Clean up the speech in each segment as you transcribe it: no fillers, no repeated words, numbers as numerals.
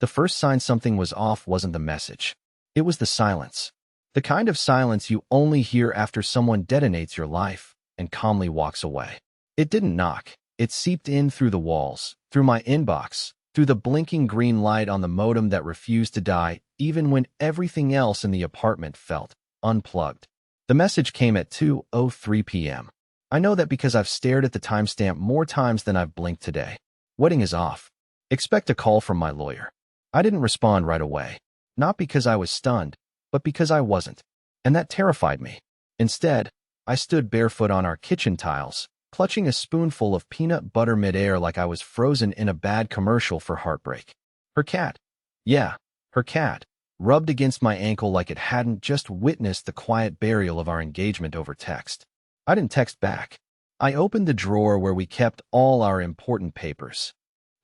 The first sign something was off wasn't the message. It was the silence. The kind of silence you only hear after someone detonates your life and calmly walks away. It didn't knock. It seeped in through the walls, through my inbox, through the blinking green light on the modem that refused to die, even when everything else in the apartment felt unplugged. The message came at 2:03 p.m. I know that because I've stared at the timestamp more times than I've blinked today. Wedding is off. Expect a call from my lawyer. I didn't respond right away. Not because I was stunned, but because I wasn't. And that terrified me. Instead, I stood barefoot on our kitchen tiles, clutching a spoonful of peanut butter midair like I was frozen in a bad commercial for heartbreak. Her cat. Yeah, her cat. Rubbed against my ankle like it hadn't just witnessed the quiet burial of our engagement over text. I didn't text back. I opened the drawer where we kept all our important papers,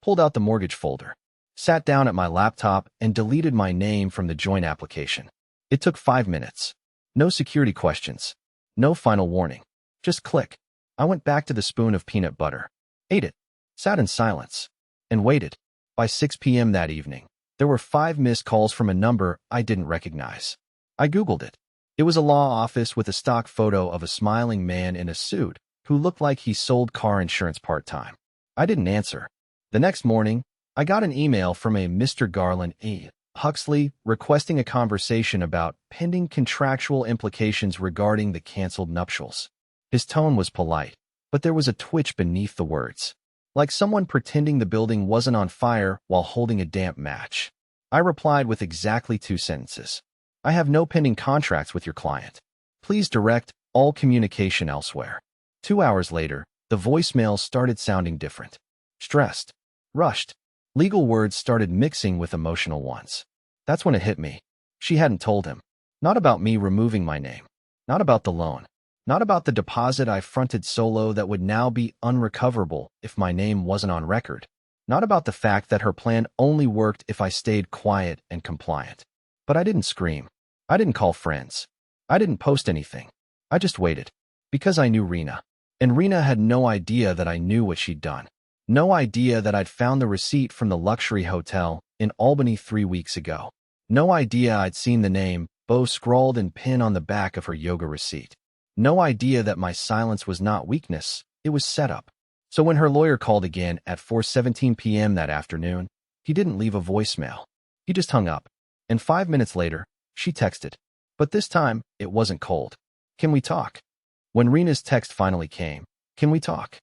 pulled out the mortgage folder, sat down at my laptop, and deleted my name from the joint application. It took 5 minutes. No security questions. No final warning. Just click. I went back to the spoon of peanut butter, ate it, sat in silence, and waited. By 6 p.m. that evening, there were 5 missed calls from a number I didn't recognize. I Googled it. It was a law office with a stock photo of a smiling man in a suit who looked like he sold car insurance part-time. I didn't answer. The next morning, I got an email from a Mr. Garland E. Huxley requesting a conversation about pending contractual implications regarding the canceled nuptials. His tone was polite, but there was a twitch beneath the words, like someone pretending the building wasn't on fire while holding a damp match. I replied with exactly 2 sentences. I have no pending contracts with your client. Please direct all communication elsewhere. 2 hours later, the voicemail started sounding different. Stressed. Rushed. Legal words started mixing with emotional ones. That's when it hit me. She hadn't told him. Not about me removing my name. Not about the loan. Not about the deposit I fronted solo that would now be unrecoverable if my name wasn't on record. Not about the fact that her plan only worked if I stayed quiet and compliant. But I didn't scream. I didn't call friends. I didn't post anything. I just waited. Because I knew Rena. And Rena had no idea that I knew what she'd done. No idea that I'd found the receipt from the luxury hotel in Albany 3 weeks ago. No idea I'd seen the name Bo scrawled in pen on the back of her yoga receipt. No idea that my silence was not weakness, it was setup. So when her lawyer called again at 4:17 p.m. that afternoon, he didn't leave a voicemail. He just hung up. And 5 minutes later, she texted. But this time, it wasn't cold. Can we talk? When Rena's text finally came, can we talk?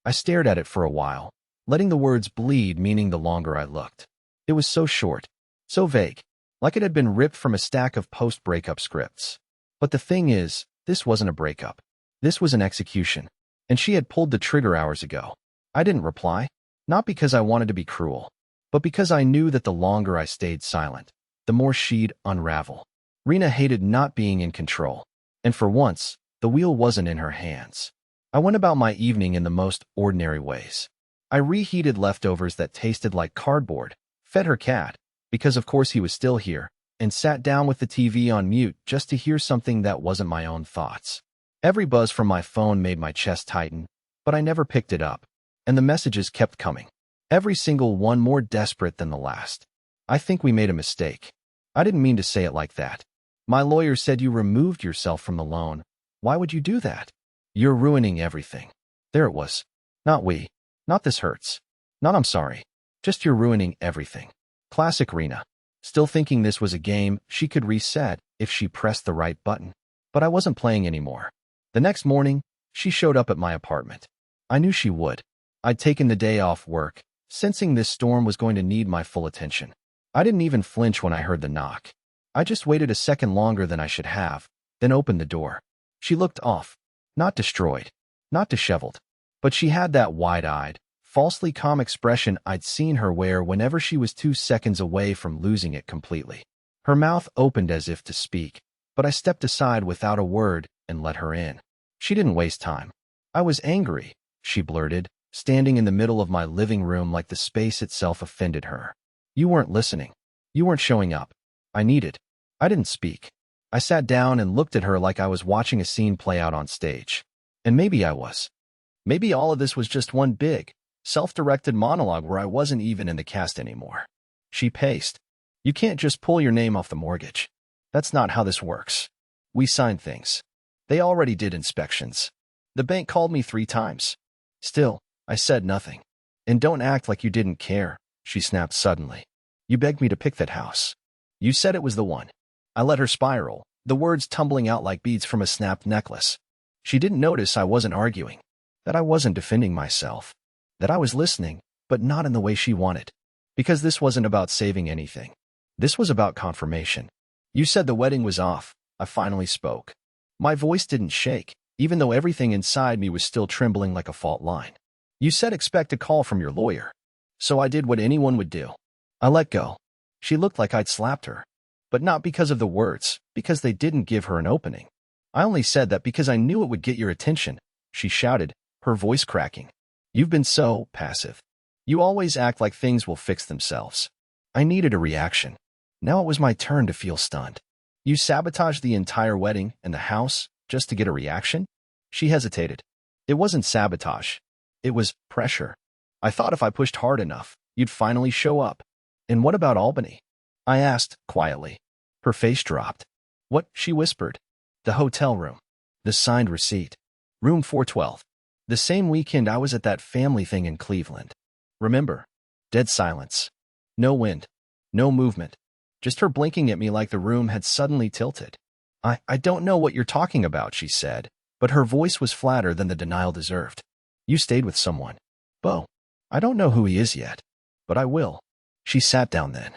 I stared at it for a while, letting the words bleed, meaning the longer I looked. It was so short, so vague, like it had been ripped from a stack of post-breakup scripts. But the thing is, this wasn't a breakup. This was an execution. And she had pulled the trigger hours ago. I didn't reply, not because I wanted to be cruel, but because I knew that the longer I stayed silent, the more she'd unravel. Rena hated not being in control. And for once, the wheel wasn't in her hands. I went about my evening in the most ordinary ways. I reheated leftovers that tasted like cardboard, fed her cat, because of course he was still here, and sat down with the TV on mute just to hear something that wasn't my own thoughts. Every buzz from my phone made my chest tighten, but I never picked it up, and the messages kept coming. Every single one more desperate than the last. I think we made a mistake. I didn't mean to say it like that. My lawyer said you removed yourself from the loan. Why would you do that? You're ruining everything. There it was. Not we. Not this hurts. Not I'm sorry. Just you're ruining everything. Classic Rena. Still thinking this was a game she could reset if she pressed the right button. But I wasn't playing anymore. The next morning, she showed up at my apartment. I knew she would. I'd taken the day off work, sensing this storm was going to need my full attention. I didn't even flinch when I heard the knock. I just waited a second longer than I should have, then opened the door. She looked off. Not destroyed, not disheveled, but she had that wide-eyed, falsely calm expression I'd seen her wear whenever she was 2 seconds away from losing it completely. Her mouth opened as if to speak, but I stepped aside without a word and let her in. She didn't waste time. I was angry, she blurted, standing in the middle of my living room like the space itself offended her. You weren't listening. You weren't showing up. I needed. I didn't speak. I sat down and looked at her like I was watching a scene play out on stage. And maybe I was. Maybe all of this was just one big, self-directed monologue where I wasn't even in the cast anymore. She paced. You can't just pull your name off the mortgage. That's not how this works. We signed things. They already did inspections. The bank called me 3 times. Still, I said nothing. And don't act like you didn't care, she snapped suddenly. You begged me to pick that house. You said it was the one. I let her spiral, the words tumbling out like beads from a snapped necklace. She didn't notice I wasn't arguing, that I wasn't defending myself, that I was listening, but not in the way she wanted. Because this wasn't about saving anything. This was about confirmation. You said the wedding was off. I finally spoke. My voice didn't shake, even though everything inside me was still trembling like a fault line. You said expect a call from your lawyer. So I did what anyone would do. I let go. She looked like I'd slapped her. But not because of the words, because they didn't give her an opening. I only said that because I knew it would get your attention, she shouted, her voice cracking. You've been so passive. You always act like things will fix themselves. I needed a reaction. Now it was my turn to feel stunned. You sabotaged the entire wedding and the house just to get a reaction? She hesitated. It wasn't sabotage. It was pressure. I thought if I pushed hard enough, you'd finally show up. And what about Albany? I asked, quietly. Her face dropped. What? She whispered. The hotel room. The signed receipt. Room 412. The same weekend I was at that family thing in Cleveland. Remember? Dead silence. No wind. No movement. Just her blinking at me like the room had suddenly tilted. I don't know what you're talking about, she said, but her voice was flatter than the denial deserved. You stayed with someone. Bo. I don't know who he is yet, but I will. She sat down then.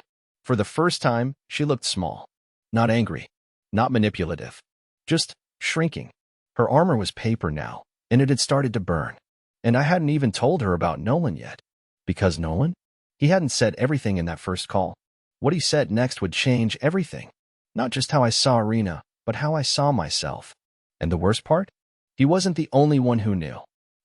For the first time, she looked small. Not angry. Not manipulative. Just shrinking. Her armor was paper now, and it had started to burn. And I hadn't even told her about Nolan yet. Because Nolan? He hadn't said everything in that first call. What he said next would change everything. Not just how I saw Irina, but how I saw myself. And the worst part? He wasn't the only one who knew.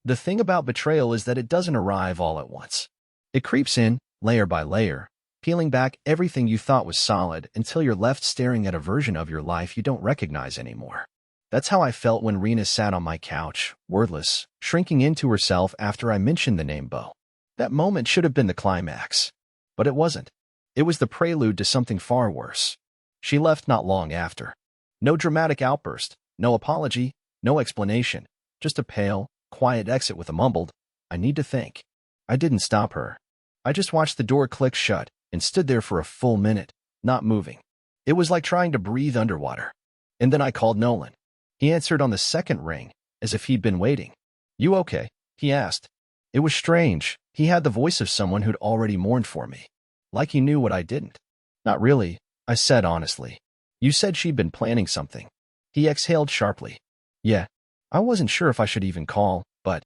The thing about betrayal is that it doesn't arrive all at once. It creeps in, layer by layer, peeling back everything you thought was solid until you're left staring at a version of your life you don't recognize anymore. That's how I felt when Rena sat on my couch, wordless, shrinking into herself after I mentioned the name Bo. That moment should have been the climax. But it wasn't. It was the prelude to something far worse. She left not long after. No dramatic outburst, no apology, no explanation, just a pale, quiet exit with a mumbled, I need to think. I didn't stop her. I just watched the door click shut and stood there for a full minute, not moving. It was like trying to breathe underwater. And then I called Nolan. He answered on the second ring, as if he'd been waiting. You okay? He asked. It was strange. He had the voice of someone who'd already mourned for me. Like he knew what I didn't. Not really, I said honestly. You said she'd been planning something. He exhaled sharply. Yeah, I wasn't sure if I should even call, but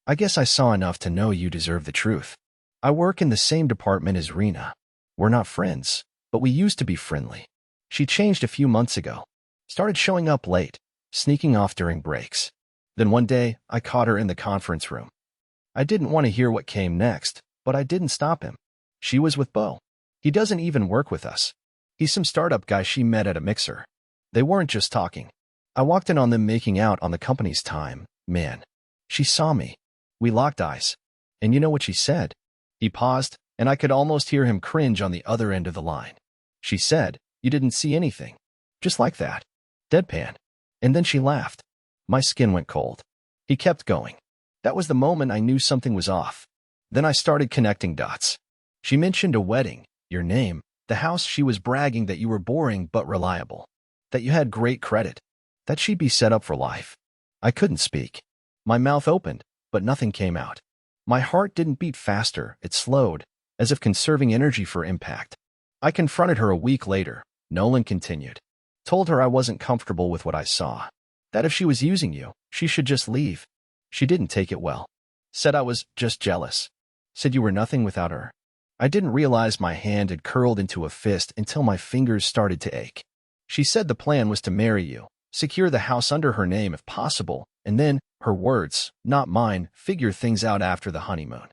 I guess I saw enough to know you deserve the truth. I work in the same department as Rena. We're not friends, but we used to be friendly. She changed a few months ago. Started showing up late, sneaking off during breaks. Then one day, I caught her in the conference room. I didn't want to hear what came next, but I didn't stop him. She was with Bo. He doesn't even work with us. He's some startup guy she met at a mixer. They weren't just talking. I walked in on them making out on the company's time. Man. She saw me. We locked eyes. And you know what she said? He paused, and I could almost hear him cringe on the other end of the line. She said, you didn't see anything. Just like that. Deadpan. And then she laughed. My skin went cold. He kept going. That was the moment I knew something was off. Then I started connecting dots. She mentioned a wedding, your name, the house. She was bragging that you were boring but reliable, that you had great credit, that she'd be set up for life. I couldn't speak. My mouth opened, but nothing came out. My heart didn't beat faster, it slowed, as if conserving energy for impact. I confronted her a week later. Nolan continued. Told her I wasn't comfortable with what I saw. That if she was using you, she should just leave. She didn't take it well. Said I was just jealous. Said you were nothing without her. I didn't realize my hand had curled into a fist until my fingers started to ache. She said the plan was to marry you, secure the house under her name if possible, and then, her words, not mine, figure things out after the honeymoon.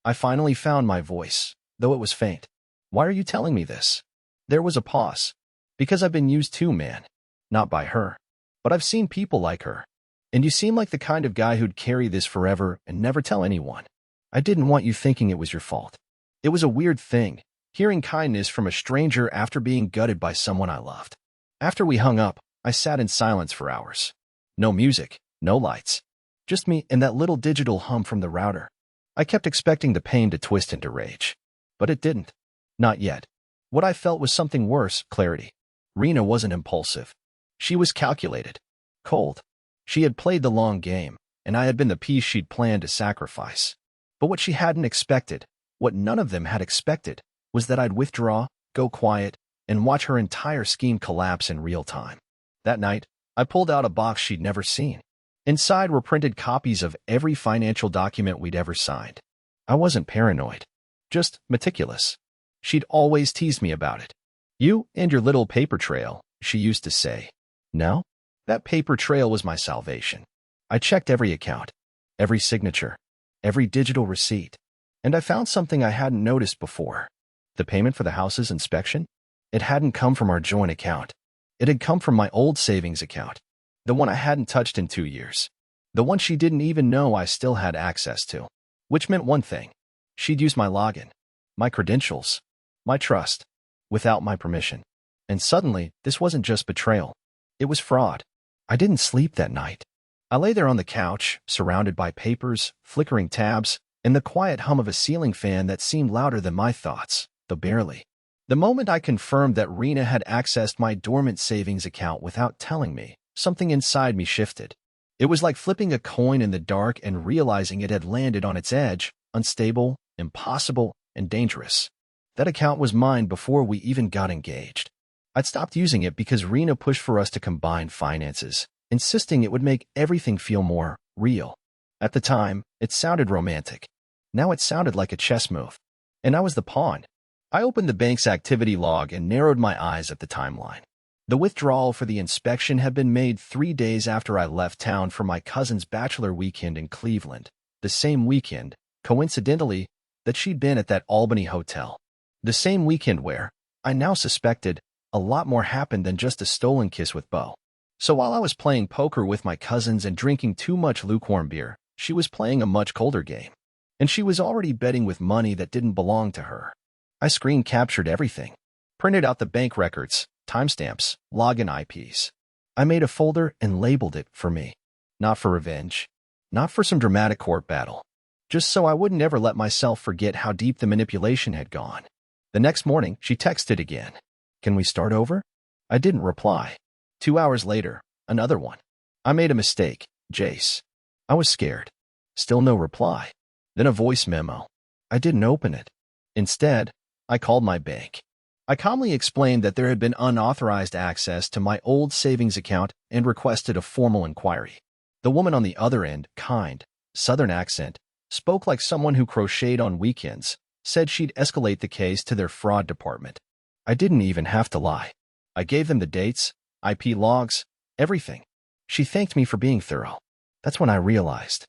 I finally found my voice, though it was faint. Why are you telling me this? There was a pause. Because I've been used too, man. Not by her. But I've seen people like her. And you seem like the kind of guy who'd carry this forever and never tell anyone. I didn't want you thinking it was your fault. It was a weird thing, Hearing kindness from a stranger after being gutted by someone I loved. After we hung up, I sat in silence for hours. No music, no lights. Just me and that little digital hum from the router. I kept expecting the pain to twist into rage. But it didn't. Not yet. What I felt was something worse, clarity. Rena wasn't impulsive. She was calculated. Cold. She had played the long game, and I had been the piece she'd planned to sacrifice. But what she hadn't expected, what none of them had expected, was that I'd withdraw, go quiet, and watch her entire scheme collapse in real time. That night, I pulled out a box she'd never seen. Inside were printed copies of every financial document we'd ever signed. I wasn't paranoid, just meticulous. She'd always teased me about it. You and your little paper trail, she used to say. No? That paper trail was my salvation. I checked every account, every signature, every digital receipt, and I found something I hadn't noticed before. The payment for the house's inspection? It hadn't come from our joint account. It had come from my old savings account, the one I hadn't touched in 2 years, the one she didn't even know I still had access to, which meant one thing. She'd used my login, my credentials, my trust, without my permission. And suddenly, this wasn't just betrayal. It was fraud. I didn't sleep that night. I lay there on the couch, surrounded by papers, flickering tabs, and the quiet hum of a ceiling fan that seemed louder than my thoughts, though barely. The moment I confirmed that Rena had accessed my dormant savings account without telling me, something inside me shifted. It was like flipping a coin in the dark and realizing it had landed on its edge, unstable, impossible, and dangerous. That account was mine before we even got engaged. I'd stopped using it because Rena pushed for us to combine finances, insisting it would make everything feel more real. At the time, it sounded romantic. Now it sounded like a chess move. And I was the pawn. I opened the bank's activity log and narrowed my eyes at the timeline. The withdrawal for the inspection had been made 3 days after I left town for my cousin's bachelor weekend in Cleveland, the same weekend, coincidentally, that she'd been at that Albany hotel. The same weekend where, I now suspected, a lot more happened than just a stolen kiss with Beau. So while I was playing poker with my cousins and drinking too much lukewarm beer, she was playing a much colder game. And she was already betting with money that didn't belong to her. I screen captured everything, printed out the bank records, timestamps, login IPs. I made a folder and labeled it for me. Not for revenge. Not for some dramatic court battle. Just so I wouldn't ever let myself forget how deep the manipulation had gone. The next morning, she texted again. Can we start over? I didn't reply. 2 hours later, another one. I made a mistake, Jace. I was scared. Still no reply. Then a voice memo. I didn't open it. Instead, I called my bank. I calmly explained that there had been unauthorized access to my old savings account and requested a formal inquiry. The woman on the other end, kind, southern accent, spoke like someone who crocheted on weekends, said she'd escalate the case to their fraud department. I didn't even have to lie. I gave them the dates, IP logs, everything. She thanked me for being thorough. That's when I realized.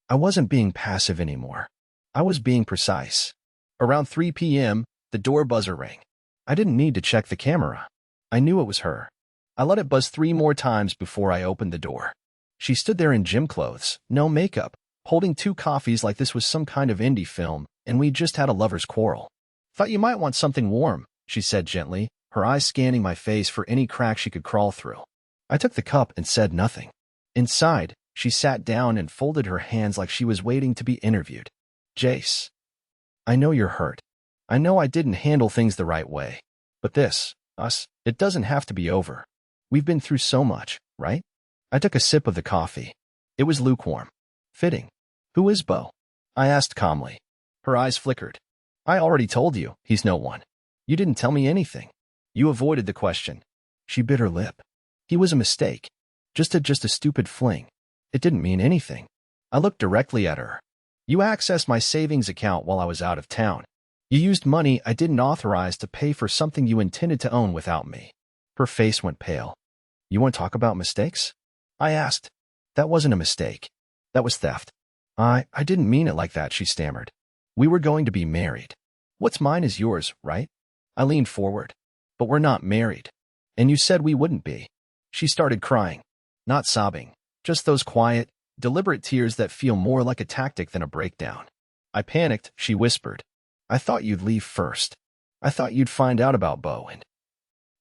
I wasn't being passive anymore. I was being precise. Around 3 p.m., the door buzzer rang. I didn't need to check the camera. I knew it was her. I let it buzz 3 more times before I opened the door. She stood there in gym clothes, no makeup, holding 2 coffees like this was some kind of indie film, and we just had a lover's quarrel. Thought you might want something warm, she said gently, her eyes scanning my face for any crack she could crawl through. I took the cup and said nothing. Inside, she sat down and folded her hands like she was waiting to be interviewed. Jace, I know you're hurt. I know I didn't handle things the right way. But this, us, it doesn't have to be over. We've been through so much, right? I took a sip of the coffee. It was lukewarm. Fitting. Who is Beau? I asked calmly. Her eyes flickered. I already told you, he's no one. You didn't tell me anything. You avoided the question. She bit her lip. He was a mistake. Just a stupid fling. It didn't mean anything. I looked directly at her. You accessed my savings account while I was out of town. You used money I didn't authorize to pay for something you intended to own without me. Her face went pale. You want to talk about mistakes? I asked. That wasn't a mistake. That was theft. I didn't mean it like that, she stammered. We were going to be married. What's mine is yours, right? I leaned forward. But we're not married. And you said we wouldn't be. She started crying. Not sobbing. Just those quiet, deliberate tears that feel more like a tactic than a breakdown. I panicked, she whispered. I thought you'd leave first. I thought you'd find out about Bo, and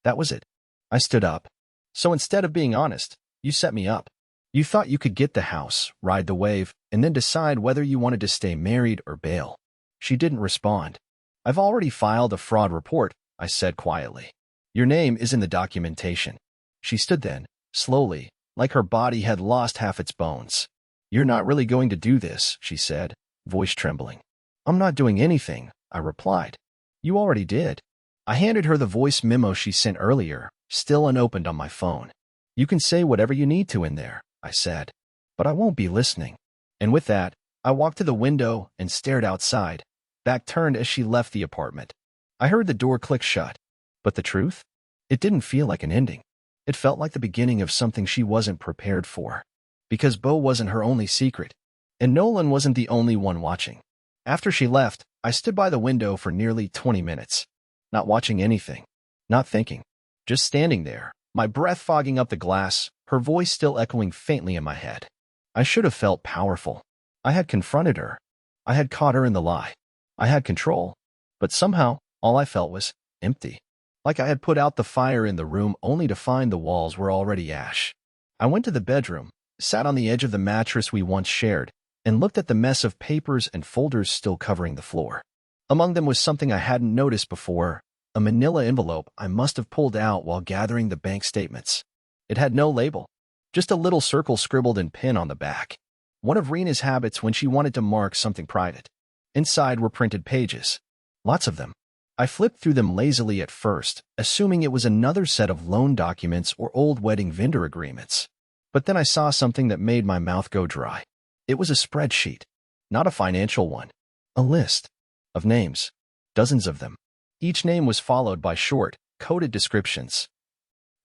that was it. I stood up. So instead of being honest, you set me up. You thought you could get the house, ride the wave, and then decide whether you wanted to stay married or bail. She didn't respond. I've already filed a fraud report, I said quietly. Your name is in the documentation. She stood then, slowly, like her body had lost half its bones. You're not really going to do this, she said, voice trembling. I'm not doing anything, I replied. You already did. I handed her the voice memo she sent earlier, still unopened on my phone. You can say whatever you need to in there, I said. But I won't be listening. And with that, I walked to the window and stared outside, back turned as she left the apartment. I heard the door click shut. But the truth? It didn't feel like an ending. It felt like the beginning of something she wasn't prepared for. Because Bo wasn't her only secret, and Nolan wasn't the only one watching. After she left, I stood by the window for nearly 20 minutes. Not watching anything. Not thinking. Just standing there, my breath fogging up the glass, her voice still echoing faintly in my head. I should have felt powerful. I had confronted her. I had caught her in the lie. I had control. But somehow, all I felt was empty. Like I had put out the fire in the room only to find the walls were already ash. I went to the bedroom, sat on the edge of the mattress we once shared, and looked at the mess of papers and folders still covering the floor. Among them was something I hadn't noticed before, a manila envelope I must have pulled out while gathering the bank statements. It had no label, just a little circle scribbled in pen on the back. One of Rena's habits when she wanted to mark something private. Inside were printed pages. Lots of them. I flipped through them lazily at first, assuming it was another set of loan documents or old wedding vendor agreements. But then I saw something that made my mouth go dry. It was a spreadsheet, not a financial one. A list of names, dozens of them. Each name was followed by short, coded descriptions.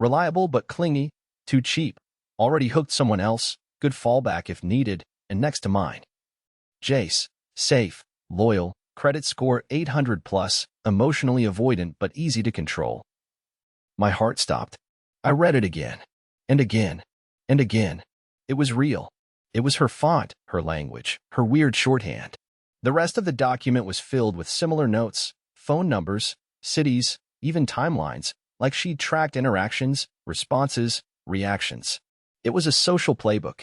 Reliable but clingy, too cheap, already hooked someone else, good fallback if needed, and next to mine. Jace, safe, loyal, credit score 800 plus, emotionally avoidant but easy to control. My heart stopped. I read it again, and again, and again. It was real. It was her font, her language, her weird shorthand. The rest of the document was filled with similar notes, phone numbers, cities, even timelines, like she'd tracked interactions, responses, reactions. It was a social playbook,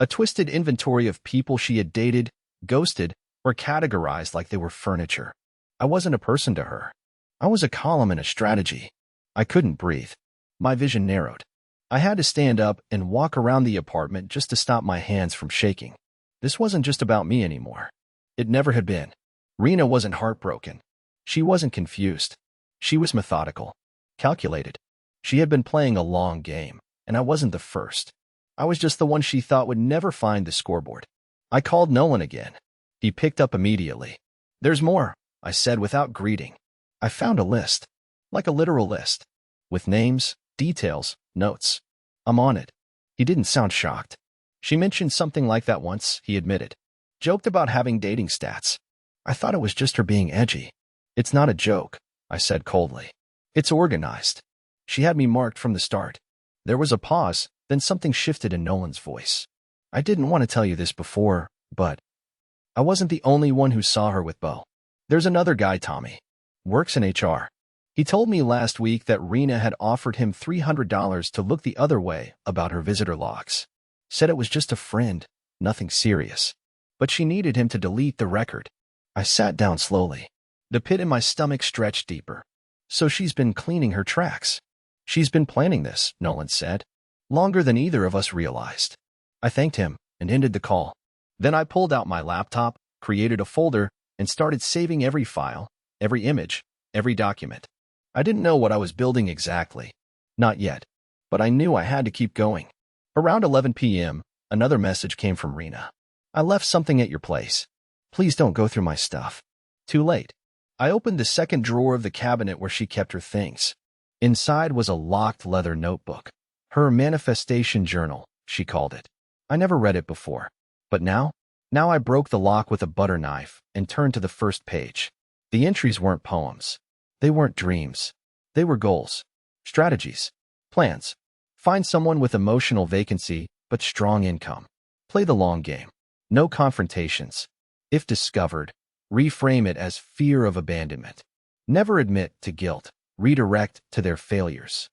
a twisted inventory of people she had dated, ghosted, or categorized like they were furniture. I wasn't a person to her. I was a column in a strategy. I couldn't breathe. My vision narrowed. I had to stand up and walk around the apartment just to stop my hands from shaking. This wasn't just about me anymore. It never had been. Rena wasn't heartbroken. She wasn't confused. She was methodical, calculated. She had been playing a long game, and I wasn't the first. I was just the one she thought would never find the scoreboard. I called Nolan again. He picked up immediately. There's more, I said without greeting. I found a list, like a literal list, with names, details, notes. I'm on it. He didn't sound shocked. She mentioned something like that once, he admitted. Joked about having dating stats. I thought it was just her being edgy. It's not a joke, I said coldly. It's organized. She had me marked from the start. There was a pause, then something shifted in Nolan's voice. I didn't want to tell you this before, but I wasn't the only one who saw her with Bo. There's another guy, Tommy. Works in HR. He told me last week that Rena had offered him $300 to look the other way about her visitor logs. Said it was just a friend, nothing serious. But she needed him to delete the record. I sat down slowly. The pit in my stomach stretched deeper. So she's been cleaning her tracks. She's been planning this, Nolan said. Longer than either of us realized. I thanked him and ended the call. Then I pulled out my laptop, created a folder, and started saving every file, every image, every document. I didn't know what I was building exactly. Not yet. But I knew I had to keep going. Around 11 p.m., another message came from Rena. I left something at your place. Please don't go through my stuff. Too late. I opened the second drawer of the cabinet where she kept her things. Inside was a locked leather notebook. Her manifestation journal, she called it. I never read it before. But now I broke the lock with a butter knife and turned to the first page. The entries weren't poems. They weren't dreams. They were goals, strategies, plans. Find someone with emotional vacancy but strong income. Play the long game. No confrontations. If discovered, reframe it as fear of abandonment. Never admit to guilt. Redirect to their failures.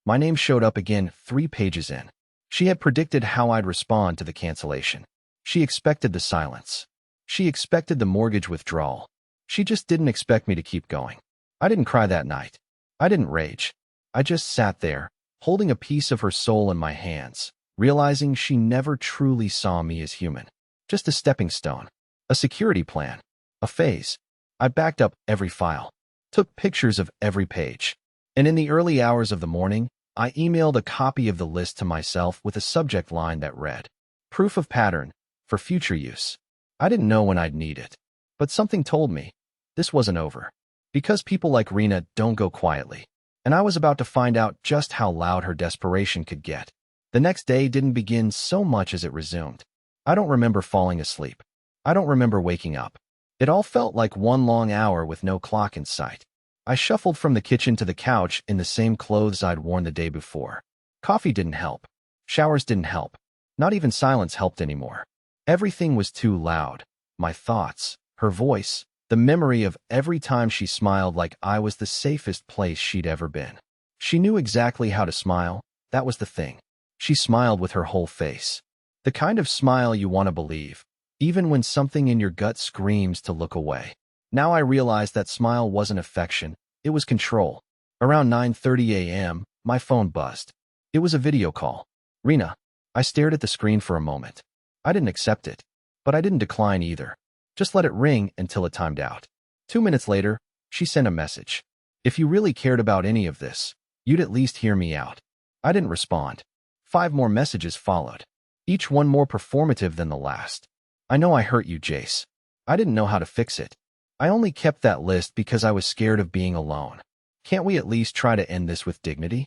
My name showed up again 3 pages in. She had predicted how I'd respond to the cancellation. She expected the silence. She expected the mortgage withdrawal. She just didn't expect me to keep going. I didn't cry that night. I didn't rage. I just sat there, holding a piece of her soul in my hands, realizing she never truly saw me as human. Just a stepping stone. A security plan. A phase. I backed up every file. Took pictures of every page. And in the early hours of the morning, I emailed a copy of the list to myself with a subject line that read, "Proof of pattern, for future use." I didn't know when I'd need it. But something told me, this wasn't over. Because people like Rena don't go quietly. And I was about to find out just how loud her desperation could get. The next day didn't begin so much as it resumed. I don't remember falling asleep. I don't remember waking up. It all felt like one long hour with no clock in sight. I shuffled from the kitchen to the couch in the same clothes I'd worn the day before. Coffee didn't help. Showers didn't help. Not even silence helped anymore. Everything was too loud. My thoughts, her voice, the memory of every time she smiled like I was the safest place she'd ever been. She knew exactly how to smile. That was the thing. She smiled with her whole face. The kind of smile you want to believe, even when something in your gut screams to look away. Now I realized that smile wasn't affection, it was control. Around 9:30 a.m., my phone buzzed. It was a video call. "Rena." I stared at the screen for a moment. I didn't accept it, but I didn't decline either. Just let it ring until it timed out. 2 minutes later, she sent a message. "If you really cared about any of this, you'd at least hear me out." I didn't respond. 5 more messages followed, each one more performative than the last. "I know I hurt you, Jace." I didn't know how to fix it. I only kept that list because I was scared of being alone. "Can't we at least try to end this with dignity?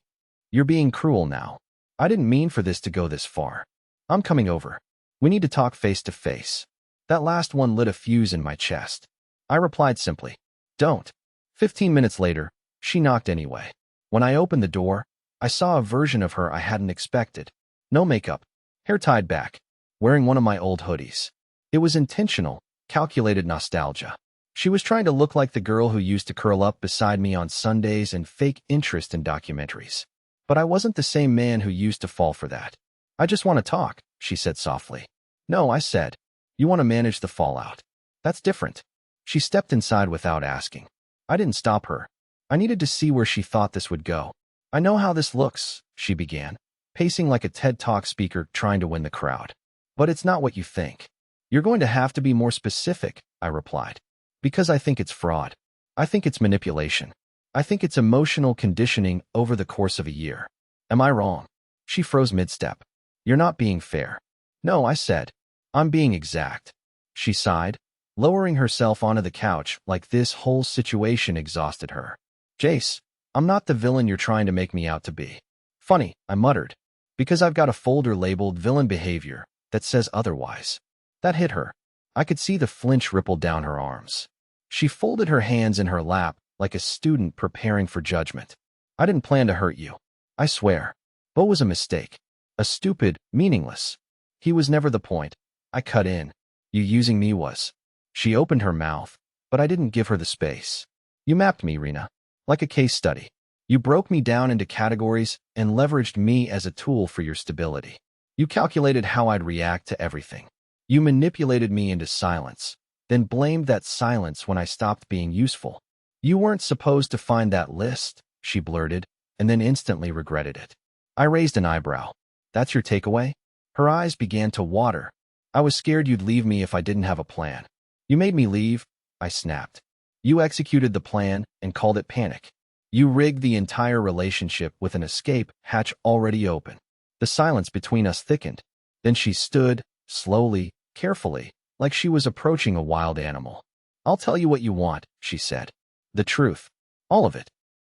You're being cruel now. I didn't mean for this to go this far. I'm coming over. We need to talk face to face." That last one lit a fuse in my chest. I replied simply, "Don't." 15 minutes later, she knocked anyway. When I opened the door, I saw a version of her I hadn't expected. No makeup, hair tied back, wearing one of my old hoodies. It was intentional, calculated nostalgia. She was trying to look like the girl who used to curl up beside me on Sundays and fake interest in documentaries. But I wasn't the same man who used to fall for that. "I just want to talk," she said softly. "No," I said. "You want to manage the fallout. That's different." She stepped inside without asking. I didn't stop her. I needed to see where she thought this would go. "I know how this looks," she began, pacing like a TED Talk speaker trying to win the crowd. "But it's not what you think." "You're going to have to be more specific," I replied. "Because I think it's fraud. I think it's manipulation. I think it's emotional conditioning over the course of a year. Am I wrong?" She froze mid-step. "You're not being fair." "No," I said. "I'm being exact." She sighed, lowering herself onto the couch like this whole situation exhausted her. "Jace, I'm not the villain you're trying to make me out to be." "Funny," I muttered, "because I've got a folder labeled villain behavior that says otherwise." That hit her. I could see the flinch ripple down her arms. She folded her hands in her lap like a student preparing for judgment. "I didn't plan to hurt you. I swear. Bo was a mistake. A stupid, meaningless. He was never the point." I cut in. "You using me was." She opened her mouth, but I didn't give her the space. "You mapped me, Rena, like a case study. You broke me down into categories and leveraged me as a tool for your stability. You calculated how I'd react to everything. You manipulated me into silence, then blamed that silence when I stopped being useful. You weren't supposed to find that list," she blurted, and then instantly regretted it. I raised an eyebrow. "That's your takeaway?" Her eyes began to water. "I was scared you'd leave me if I didn't have a plan." "You made me leave," I snapped. "You executed the plan and called it panic. You rigged the entire relationship with an escape hatch already open." The silence between us thickened. Then she stood, slowly, carefully, like she was approaching a wild animal. "I'll tell you what you want," she said. "The truth. All of it.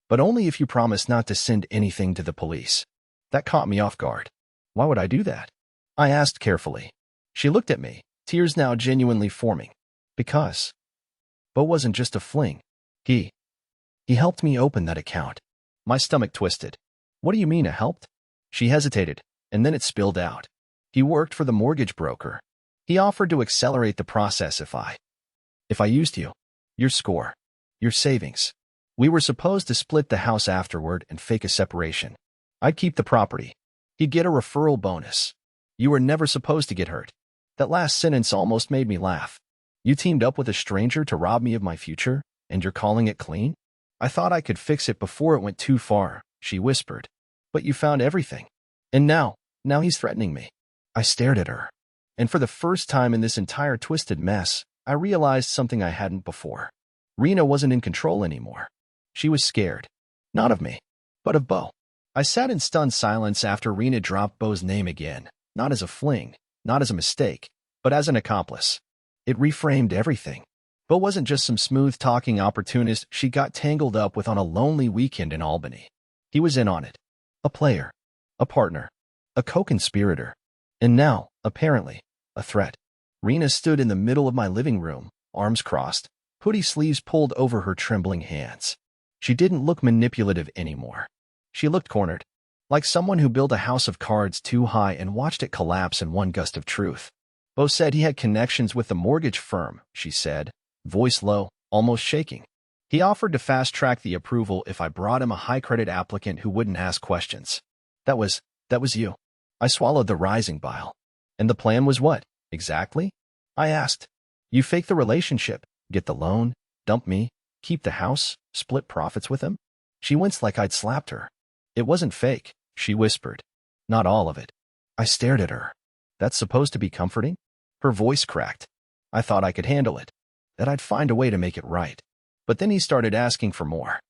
But only if you promise not to send anything to the police." That caught me off guard. "Why would I do that?" I asked carefully. She looked at me, tears now genuinely forming. "Because Bo wasn't just a fling. He helped me open that account." My stomach twisted. "What do you mean, it helped?" She hesitated, and then it spilled out. "He worked for the mortgage broker. He offered to accelerate the process if I used you. Your score. Your savings. We were supposed to split the house afterward and fake a separation. I'd keep the property. He'd get a referral bonus. You were never supposed to get hurt. That last sentence almost made me laugh. You teamed up with a stranger to rob me of my future, and you're calling it clean? I thought I could fix it before it went too far, she whispered. But you found everything. And now he's threatening me. I stared at her. And for the first time in this entire twisted mess, I realized something I hadn't before. Rena wasn't in control anymore. She was scared. Not of me, but of Bo. I sat in stunned silence after Rena dropped Bo's name again, not as a fling, not as a mistake, but as an accomplice. It reframed everything. Bo wasn't just some smooth-talking opportunist she got tangled up with on a lonely weekend in Albany. He was in on it. A player. A partner. A co-conspirator. And now, apparently, a threat. Rena stood in the middle of my living room, arms crossed, hoodie sleeves pulled over her trembling hands. She didn't look manipulative anymore. She looked cornered, like someone who built a house of cards too high and watched it collapse in one gust of truth. Bo said he had connections with the mortgage firm, she said, voice low, almost shaking. He offered to fast-track the approval if I brought him a high-credit applicant who wouldn't ask questions. That was you. I swallowed the rising bile. And the plan was what, exactly? I asked. You fake the relationship, get the loan, dump me, keep the house, split profits with him? She winced like I'd slapped her. It wasn't fake, she whispered. Not all of it. I stared at her. That's supposed to be comforting? Her voice cracked. I thought I could handle it, that I'd find a way to make it right. But then he started asking for more,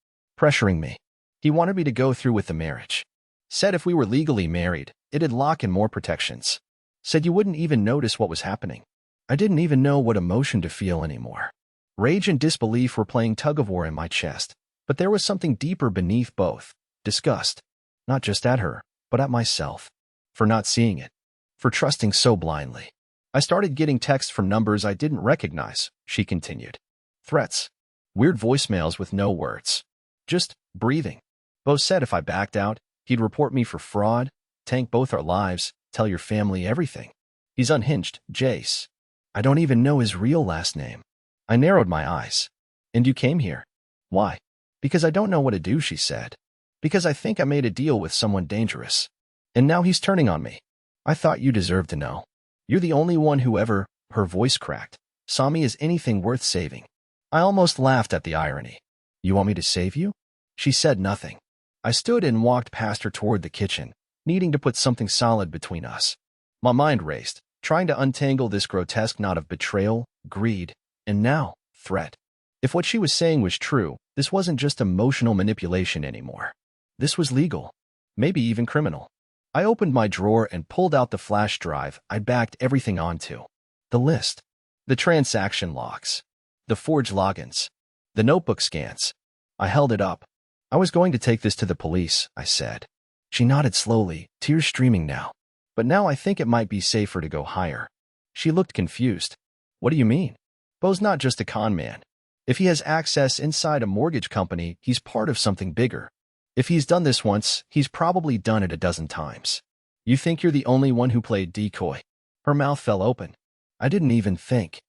pressuring me. He wanted me to go through with the marriage. Said if we were legally married, it'd lock in more protections. Said you wouldn't even notice what was happening. I didn't even know what emotion to feel anymore. Rage and disbelief were playing tug-of-war in my chest, but there was something deeper beneath both. Disgust. Not just at her, but at myself. For not seeing it. For trusting so blindly. I started getting texts from numbers I didn't recognize, she continued. Threats. Weird voicemails with no words. Just breathing. Bo said if I backed out, he'd report me for fraud, tank both our lives, tell your family everything. He's unhinged, Jace. I don't even know his real last name. I narrowed my eyes. And you came here. Why? Because I don't know what to do, she said. Because I think I made a deal with someone dangerous. And now he's turning on me. I thought you deserved to know. You're the only one who ever, her voice cracked, saw me as anything worth saving. I almost laughed at the irony. You want me to save you? She said nothing. I stood and walked past her toward the kitchen, needing to put something solid between us. My mind raced, trying to untangle this grotesque knot of betrayal, greed, and now, threat. If what she was saying was true, this wasn't just emotional manipulation anymore. This was legal. Maybe even criminal. I opened my drawer and pulled out the flash drive I'd backed everything onto. The list. The transaction logs. The forged logins. The notebook scans. I held it up. I was going to take this to the police, I said. She nodded slowly, tears streaming now. But now I think it might be safer to go higher. She looked confused. What do you mean? Bo's not just a con man. If he has access inside a mortgage company, he's part of something bigger. If he's done this once, he's probably done it a dozen times. You think you're the only one who played decoy? Her mouth fell open. I didn't even think.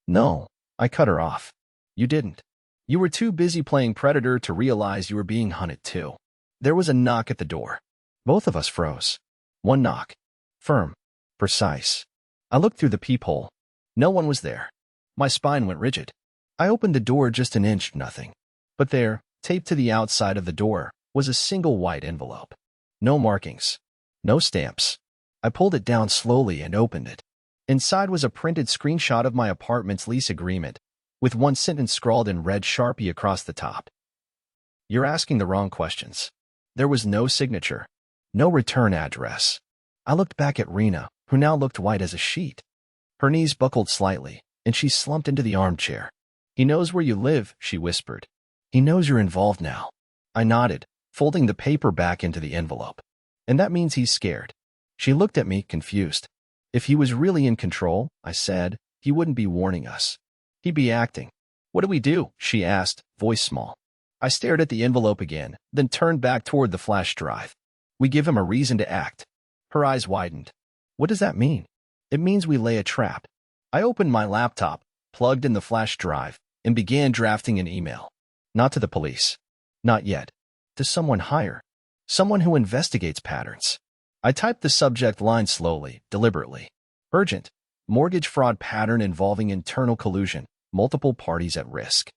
No, I cut her off. You didn't. You were too busy playing predator to realize you were being hunted too. There was a knock at the door. Both of us froze. One knock. Firm. Precise. I looked through the peephole. No one was there. My spine went rigid. I opened the door just an inch, nothing. But there, taped to the outside of the door, was a single white envelope. No markings. No stamps. I pulled it down slowly and opened it. Inside was a printed screenshot of my apartment's lease agreement, with one sentence scrawled in red Sharpie across the top. You're asking the wrong questions. There was no signature. No return address. I looked back at Rena, who now looked white as a sheet. Her knees buckled slightly, and she slumped into the armchair. He knows where you live, she whispered. He knows you're involved now. I nodded, folding the paper back into the envelope. And that means he's scared. She looked at me, confused. If he was really in control, I said, he wouldn't be warning us. He'd be acting. What do we do? She asked, voice small. I stared at the envelope again, then turned back toward the flash drive. We give him a reason to act. Her eyes widened. What does that mean? It means we lay a trap. I opened my laptop, plugged in the flash drive, and began drafting an email. Not to the police. Not yet. To someone higher. Someone who investigates patterns. I typed the subject line slowly, deliberately. Urgent. Mortgage fraud pattern involving internal collusion. Multiple parties at risk.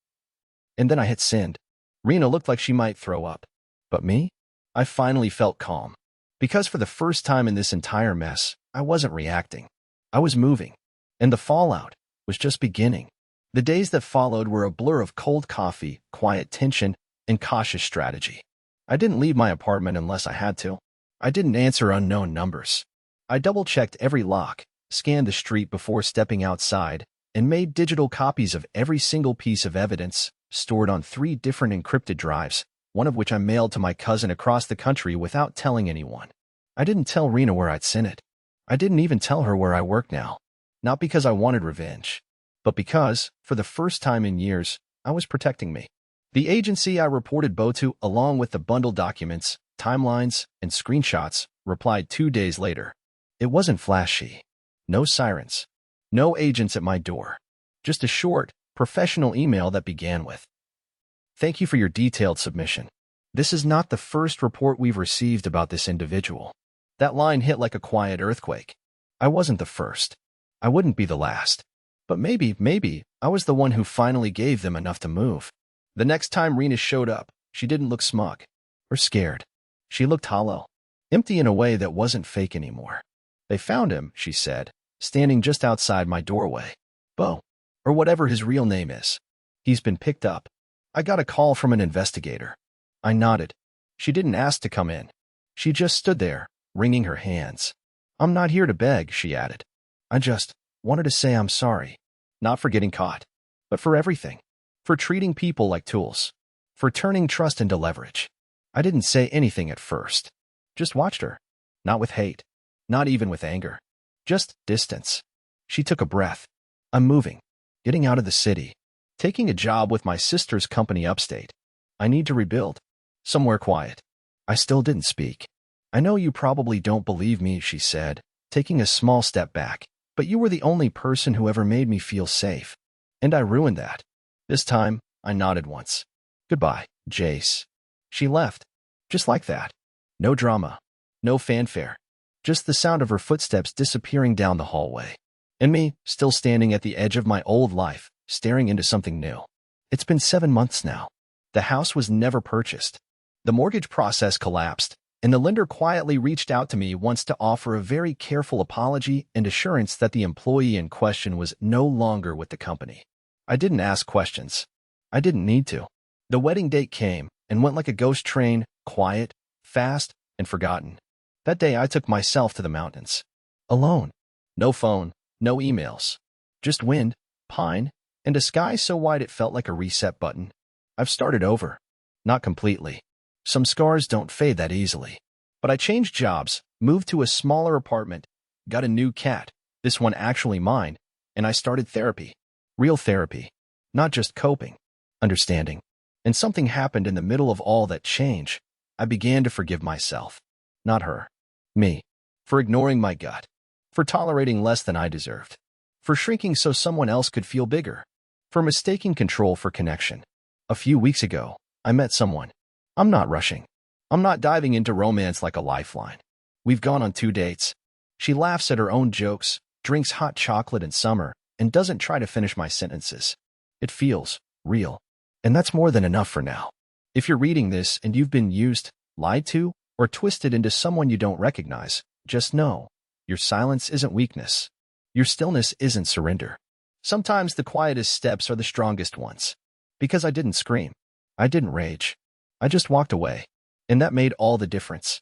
And then I hit send. Rena looked like she might throw up. But me? I finally felt calm. Because for the first time in this entire mess, I wasn't reacting. I was moving. And the fallout was just beginning. The days that followed were a blur of cold coffee, quiet tension, and cautious strategy. I didn't leave my apartment unless I had to. I didn't answer unknown numbers. I double-checked every lock, scanned the street before stepping outside, and made digital copies of every single piece of evidence, stored on 3 different encrypted drives, one of which I mailed to my cousin across the country without telling anyone. I didn't tell Rena where I'd sent it. I didn't even tell her where I work now. Not because I wanted revenge, but because, for the first time in years, I was protecting me. The agency I reported Bo to, along with the bundled documents, timelines, and screenshots, replied 2 days later. It wasn't flashy. No sirens. No agents at my door. Just a short, professional email that began with, "Thank you for your detailed submission. This is not the first report we've received about this individual." That line hit like a quiet earthquake. I wasn't the first. I wouldn't be the last. But maybe, I was the one who finally gave them enough to move. The next time Rena showed up, she didn't look smug or scared. She looked hollow, empty in a way that wasn't fake anymore. "They found him," she said, standing just outside my doorway. "Bo, or whatever his real name is. He's been picked up. I got a call from an investigator." I nodded. She didn't ask to come in. She just stood there, wringing her hands. "I'm not here to beg," she added. "I just wanted to say I'm sorry. Not for getting caught, but for everything. For treating people like tools. For turning trust into leverage." I didn't say anything at first. Just watched her. Not with hate. Not even with anger. Just distance. She took a breath. "I'm moving. Getting out of the city. Taking a job with my sister's company upstate. I need to rebuild. Somewhere quiet." I still didn't speak. "I know you probably don't believe me," she said, taking a small step back, "but you were the only person who ever made me feel safe. And I ruined that." This time, I nodded once. "Goodbye, Jace." She left. Just like that. No drama. No fanfare. Just the sound of her footsteps disappearing down the hallway. And me, still standing at the edge of my old life, staring into something new. It's been 7 months now. The house was never purchased. The mortgage process collapsed, and the lender quietly reached out to me once to offer a very careful apology and assurance that the employee in question was no longer with the company. I didn't ask questions. I didn't need to. The wedding date came and went like a ghost train, quiet, fast, and forgotten. That day I took myself to the mountains. Alone. No phone, no emails. Just wind, pine, and a sky so wide it felt like a reset button. I've started over. Not completely. Some scars don't fade that easily. But I changed jobs, moved to a smaller apartment, got a new cat, this one actually mine, and I started therapy. Real therapy. Not just coping. Understanding. And something happened in the middle of all that change. I began to forgive myself. Not her. Me. For ignoring my gut. For tolerating less than I deserved. For shrinking so someone else could feel bigger. For mistaking control for connection. A few weeks ago, I met someone. I'm not rushing. I'm not diving into romance like a lifeline. We've gone on 2 dates. She laughs at her own jokes, drinks hot chocolate in summer, and doesn't try to finish my sentences. It feels real. And that's more than enough for now. If you're reading this and you've been used, lied to, or twisted into someone you don't recognize, just know, your silence isn't weakness. Your stillness isn't surrender. Sometimes the quietest steps are the strongest ones. Because I didn't scream. I didn't rage. I just walked away. And that made all the difference.